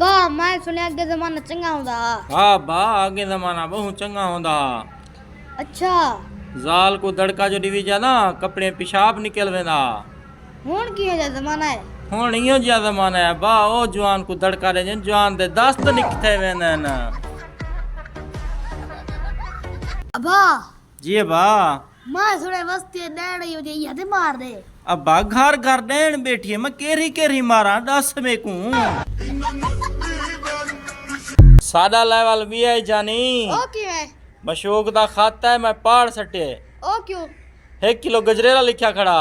अब्बा मैं सुने अगे जमाना चंगा होंदा। हाँ बा आगे जमाना बहुत चंगा होंदा। अच्छा जाल को दड़का जो डिवी जा ना कपड़े पेशाब निकल वेंदा। हुन की है जमाना है? हुन इयो जिहा जमाना है बा ओ जवान को दड़का दे जवान दे दस्त निकथे वेंदा ना। अब्बा जी बा मैं सुने वस्ती डैड यो जे यदे मार दे। अब्बा घर घर देन बैठी है मैं केरी केरी मारा दस में को सादा लेवल भी है जानी। ओ क्यों है? मशोक दा खाता है मैं पहाड़ सटे। ओ क्यों? 1 किलो गजरेला लिखा खड़ा।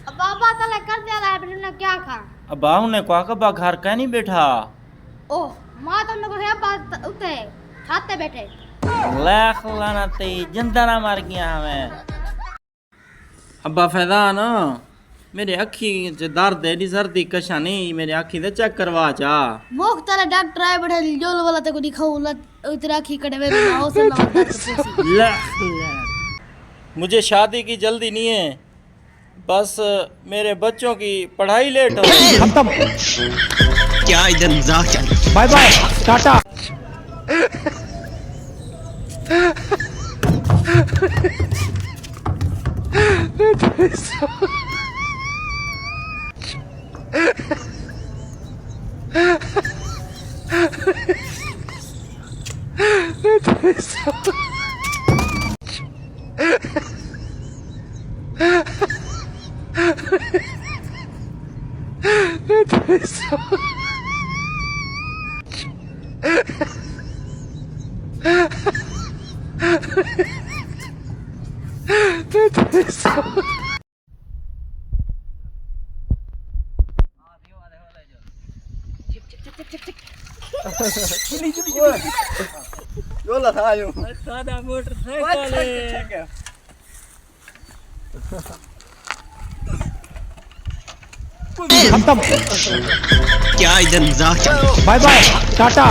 अब्बा तले कर दिया है फिर ने क्या खा? अब्बा उन्हें को अब्बा घर का नहीं बैठा। ओ मां तुमने को है बात उते खाते बैठे। लाख लाना ते जिंदा ना मार गया हमें। अब्बा फैजान मेरे अखी च दर्द है सर्दी कशा नहीं मेरे अखी दे चेक करवा जा। मोख तले डॉक्टर आए बैठे जोल वाला ते को दिखाऊ उतरा अखी कटे में ना हो सब मुझे शादी की जल्दी नहीं है बस मेरे बच्चों की पढ़ाई लेट हो गई। क्या इधर मजाक चल। Bye bye tata. Yola tayo. Sada motorcycle. खत्म। क्या इधर मजाक चल। Bye bye Tata.